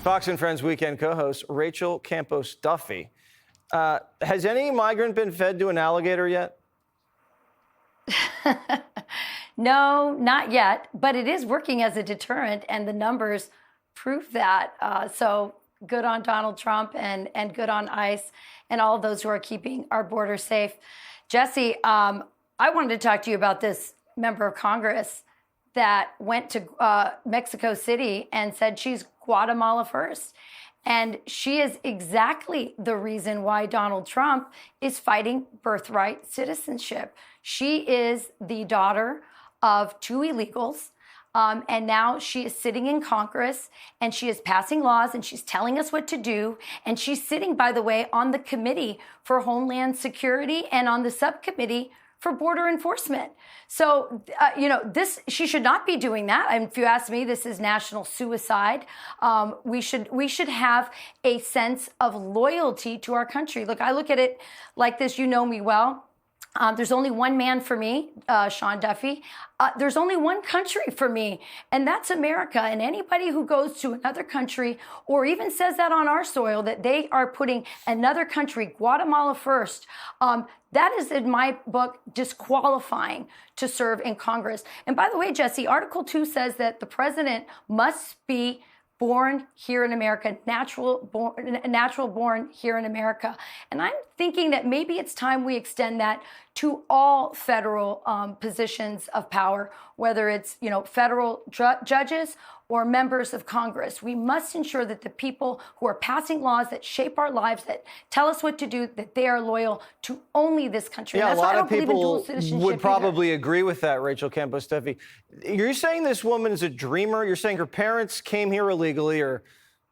Fox and Friends weekend co-host Rachel Campos Duffy. Has any migrant been fed to an alligator yet? No, not yet, but it is working as a deterrent, and the numbers prove that. So good on Donald Trump and good on ICE and all of those who are keeping our border safe. Jesse, I wanted to talk to you about this member of Congress that went to Mexico City and said she's Guatemala first. And she is exactly the reason why Donald Trump is fighting birthright citizenship. She is the daughter of two illegals. And now she is sitting in Congress and she is passing laws and she's telling us what to do. And she's sitting, by the way, on the committee for Homeland Security and on the subcommittee for border enforcement. So, she should not be doing that. And if you ask me, this is national suicide. We should have a sense of loyalty to our country. Look, I look at it like this. You know me well. There's only one man for me, Sean Duffy. There's only one country for me, and that's America. And anybody who goes to another country or even says that on our soil, that they are putting another country, Guatemala first, that is, in my book, disqualifying to serve in Congress. And by the way, Jesse, Article 2 says that the president must be born here in America, natural born here in America. And I'm thinking that maybe it's time we extend that to all federal positions of power, whether it's, federal judges or members of Congress. We must ensure that the people who are passing laws that shape our lives, that tell us what to do, that they are loyal to only this country. Yeah, that's a lot why I of don't believe in dual people citizenship would probably either. agree with that, Rachel Campos Duffy. You're saying this woman is a dreamer? You're saying her parents came here illegally or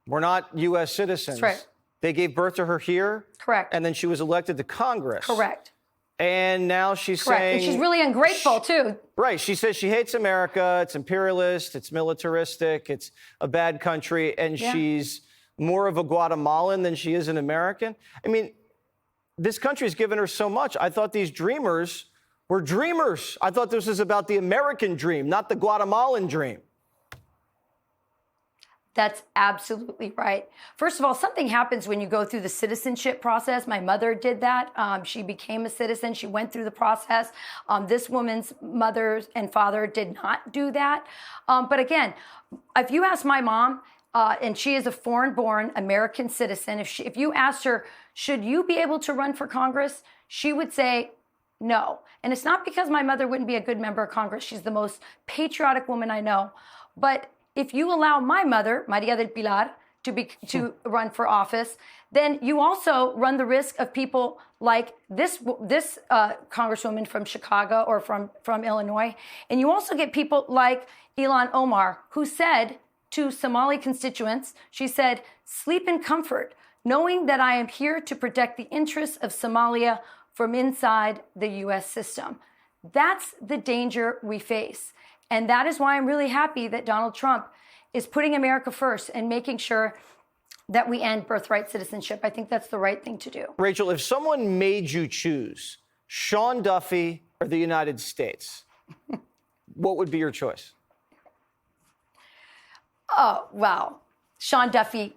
were not U.S. citizens? That's right. They gave birth to her here? Correct. And then she was elected to Congress? Correct. And now she's Correct. saying... And she's really ungrateful, too. Right. She says she hates America. It's imperialist. It's militaristic. It's a bad country. And she's more of a Guatemalan than she is an American. I mean, this country's given her so much. I thought these dreamers were dreamers. I thought this was about the American dream, not the Guatemalan dream. That's absolutely right. First of all, something happens when you go through the citizenship process. My mother did that. She became a citizen. She went through the process. This woman's mother and father did not do that. But again, if you ask my mom, and she is a foreign-born American citizen, if you asked her, should you be able to run for Congress? She would say no. And it's not because my mother wouldn't be a good member of Congress. She's the most patriotic woman I know. But if you allow my mother, Maria del Pilar, to run for office, then you also run the risk of people like this congresswoman from Chicago or from Illinois. And you also get people like Ilhan Omar, who said to Somali constituents, she said, sleep in comfort, knowing that I am here to protect the interests of Somalia from inside the U.S. system. That's the danger we face. And that is why I'm really happy that Donald Trump is putting America first and making sure that we end birthright citizenship. I think that's the right thing to do. Rachel, if someone made you choose Sean Duffy or the United States, what would be your choice? Oh, wow. Sean Duffy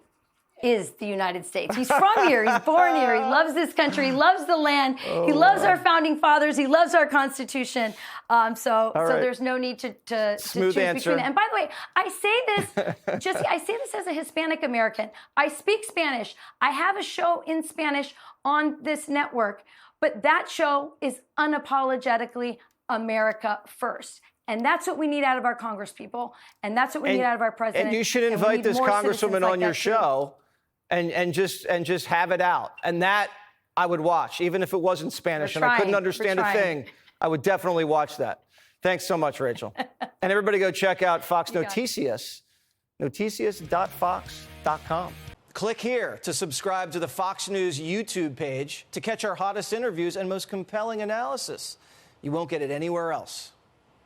is the United States. He's from here. He's born here. He loves this country. He loves the land. He loves our founding fathers. He loves our Constitution. So there's no need to choose answer. between them. And by the way, I say this, Jesse, I say this as a Hispanic American. I speak Spanish. I have a show in Spanish on this network. But that show is unapologetically America first. And that's what we need out of our Congress people. And that's what we need out of our president. And you should invite this congresswoman on your show and just have it out. And that I would watch, even if it wasn't Spanish and I couldn't understand a thing. I would definitely watch that. Thanks so much, Rachel. And everybody go check out Fox Noticias, noticias.fox.com. Click here to subscribe to the Fox News YouTube page to catch our hottest interviews and most compelling analysis. You won't get it anywhere else.